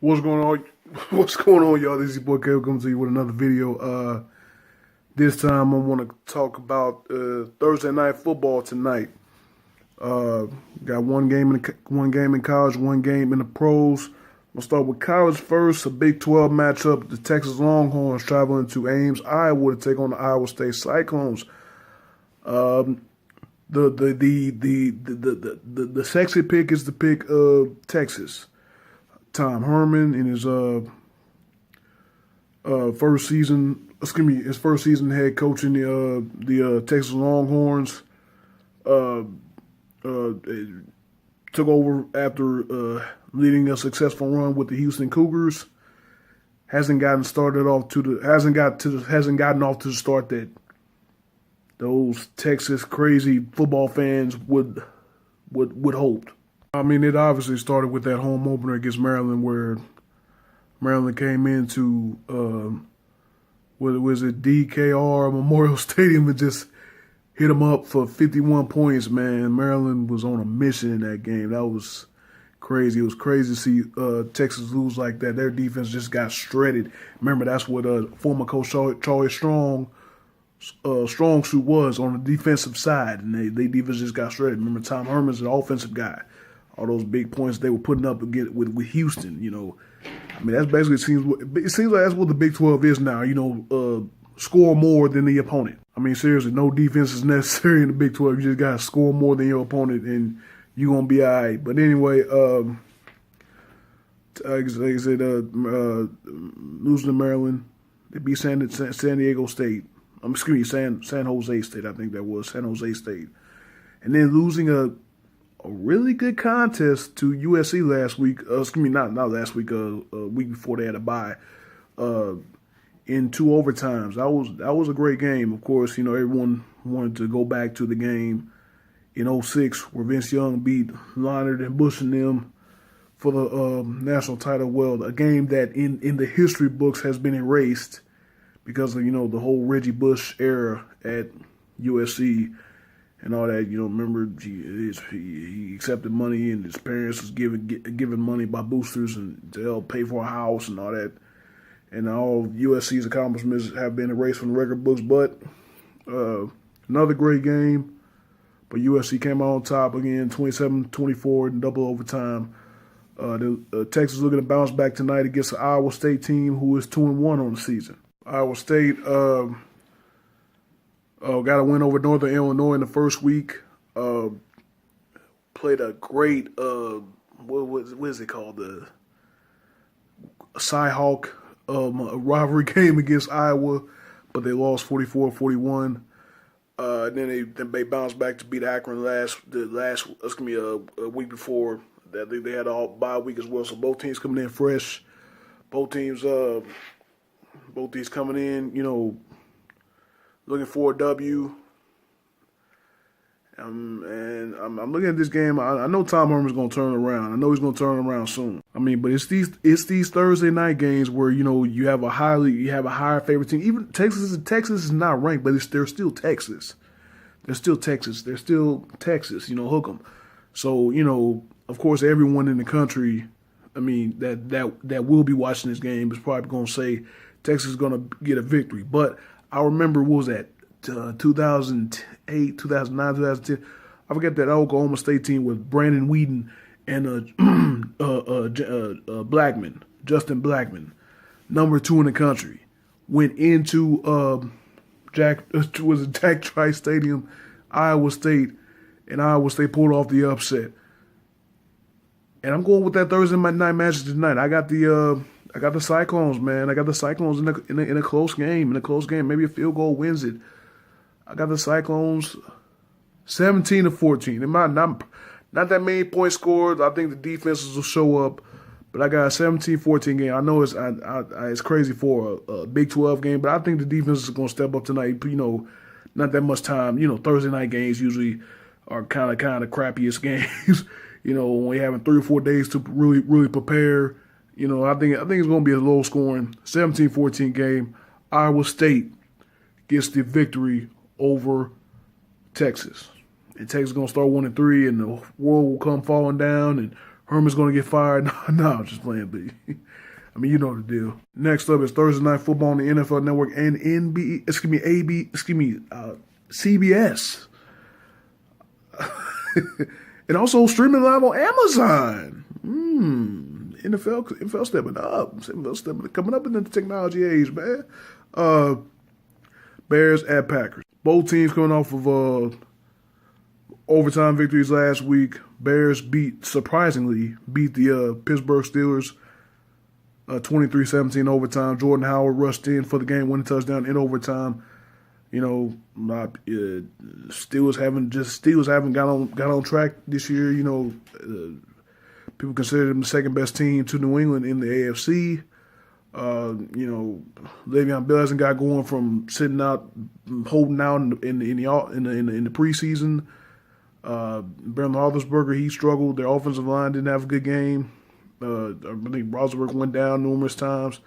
What's going on? What's going on, y'all? This is your boy Kev coming to you with another video. This time I want to talk about Thursday night football tonight. Got one game in college, one game in the pros. We'll start with college first. A Big 12 matchup: the Texas Longhorns traveling to Ames, Iowa, to take on the Iowa State Cyclones. The sexy pick is the pick of Texas. Tom Herman in his his first season head coaching the Texas Longhorns. Took over after leading a successful run with the Houston Cougars. Hasn't gotten off to the start that those Texas crazy football fans would hope. I mean, it obviously started with that home opener against Maryland, where Maryland came into what was it, DKR Memorial Stadium, and just hit them up for 51 points. Man, Maryland was on a mission in that game. That was crazy. It was crazy to see Texas lose like that. Their defense just got shredded. Remember, that's what former coach Charlie Strong suit was on the defensive side, and they defense just got shredded. Remember, Tom Herman's an offensive guy. All those big points they were putting up again with Houston, I mean, that's basically it seems like that's what the Big 12 is now. Score more than the opponent. I mean, seriously, no defense is necessary in the Big 12. You just gotta score more than your opponent, and you're gonna be all right. But anyway, like I said, losing to Maryland, they beat San Diego State. Excuse me, San Jose State. I think that was San Jose State, and then losing a really good contest to USC last week. Not last week. A week before they had a bye. In 2 overtimes. That was a great game. Of course, everyone wanted to go back to the game in 2006 where Vince Young beat Leonard and Bush and them for the national title. Well, a game that in the history books has been erased because of the whole Reggie Bush era at USC. And all that, remember he accepted money, and his parents was given money by boosters and to help pay for a house and all that. And all USC's accomplishments have been erased from the record books. But another great game. But USC came out on top again, 27-24 in double overtime. Texas looking to bounce back tonight against the Iowa State team, who is 2-1 on the season. Iowa State got a win over Northern Illinois in the first week. Played a great, what is it called? The Cy-Hawk rivalry game against Iowa, but they lost 44-41. Then they bounced back to beat Akron a week before. That they had a bye week as well. So both teams coming in fresh. Both teams coming in, looking for a W. And I'm looking at this game. I know Tom Herman's going to turn around. I know he's going to turn around soon. I mean, but it's these Thursday night games where you have a higher favorite team. Even Texas is not ranked, but they're still Texas. They're still Texas. They're still Texas. Hook 'em. So of course, everyone in the country, I mean, that will be watching this game is probably going to say Texas is going to get a victory. But I remember, what was that, 2008, 2009, 2010? I forget that Oklahoma State team with Brandon Whedon and Justin Blackman, number 2 in the country, went into Jack Trice Stadium, Iowa State, and Iowa State pulled off the upset. And I'm going with that Thursday night match tonight. I got the Cyclones, man. I got the Cyclones in a close game. Maybe a field goal wins it. I got the Cyclones 17-14. It might not that many points scored. I think the defenses will show up, but I got a 17-14 game. I know it's crazy for a Big 12 game, but I think the defense is going to step up tonight. Not that much time. Thursday night games usually are kind of crappiest games. When we're having 3 or 4 days to really prepare. I think it's going to be a low scoring 17-14 game. Iowa State gets the victory over Texas. And Texas is going to start 1-3, and the world will come falling down, and Herman's going to get fired. No, I'm just playing, but I mean, you know the deal. Next up is Thursday Night Football on the NFL Network and CBS. And also streaming live on Amazon. NFL stepping up. Coming up in the technology age, man. Bears at Packers. Both teams coming off of overtime victories last week. Bears surprisingly beat the Pittsburgh Steelers 23-17 overtime. Jordan Howard rushed in for the game-winning touchdown in overtime. You know, Steelers haven't got on track this year. You know, people consider them the second best team to New England in the AFC. You know, Le'Veon Bell hasn't got going from sitting out, holding out in the preseason. Brandon Roethlisberger, he struggled. Their offensive line didn't have a good game. I think Roethlisberger went down numerous times.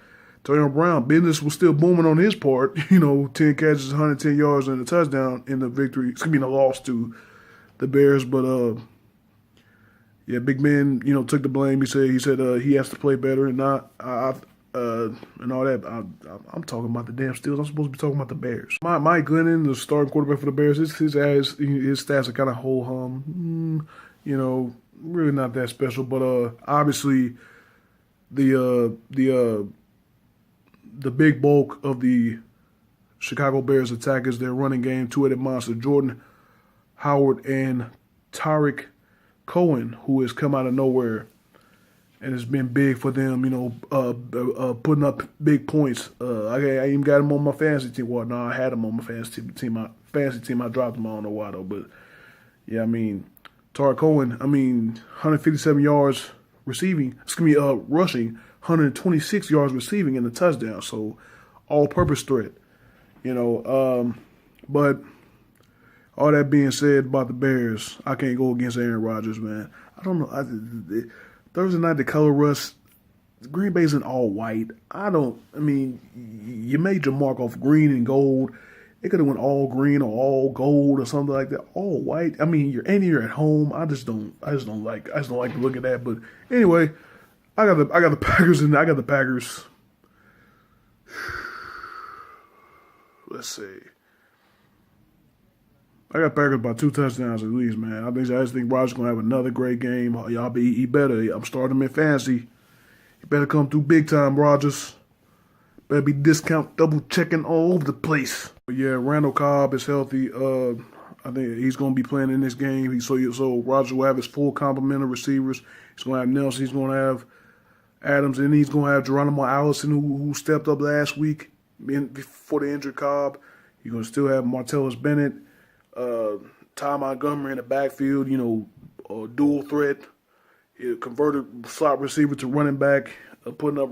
Antonio Brown, business was still booming on his part. You know, 10 catches, 110 yards, and a touchdown in the victory. It's gonna be a loss to the Bears, but yeah, Big Ben, you know, took the blame. He said he has to play better, and and all that. I'm talking about the damn Steelers. I'm supposed to be talking about the Bears. Mike Glennon, the starting quarterback for the Bears, his stats are kind of ho hum. You know, really not that special. But obviously, the big bulk of the Chicago Bears attack is their running game, two-headed monster Jordan Howard and Tarik Cohen, who has come out of nowhere and has been big for them, you know, putting up big points. I even got him on my fantasy team. Well, no, I had him on my fantasy team. I dropped him. I don't know why, though. But, yeah, I mean, Tarik Cohen, 157 yards rushing, 126 yards receiving in the touchdown. So, all-purpose threat, you know. But all that being said about the Bears, I can't go against Aaron Rodgers, man. I don't know. Thursday night, the color rush, Green Bay's in all white. You made your mark off green and gold. It could have went all green or all gold or something like that. All white. You're at home. I just don't like to look at that. But anyway, I got the Packers and I got the Packers. Let's see. I got Packers by 2 touchdowns at least, man. I just think Rodgers gonna have another great game. He better. I'm starting him in fantasy. He better come through big time, Rodgers. Better be discount double checking all over the place. But yeah, Randall Cobb is healthy. I think he's gonna be playing in this game. So Rodgers will have his full complement of receivers. He's gonna have Nelson. He's gonna have Adams, and he's gonna have Geronimo Allison, who stepped up last week before the injured Cobb. You're gonna still have Martellus Bennett. Ty Montgomery in the backfield, you know, dual threat, converted slot receiver to running back, putting up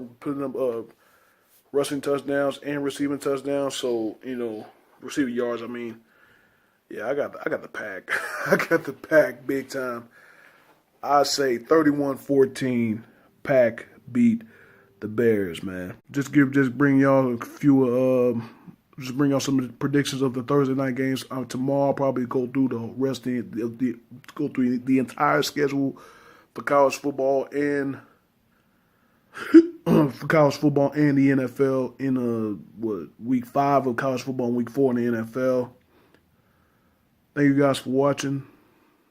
rushing touchdowns and receiving touchdowns. So, you know, receiving yards. Yeah, I got the Pack. I got the Pack big time. I say 31-14. Pack beat the Bears, man. Just bring y'all a few. Just bring out some of the predictions of the Thursday night games. Tomorrow I'll probably go through the rest of go through the entire schedule for college football and the NFL in week 5 of college football and week 4 in the NFL. Thank you guys for watching.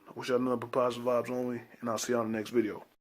I wish y'all nothing but positive vibes only, and I'll see y'all in the next video.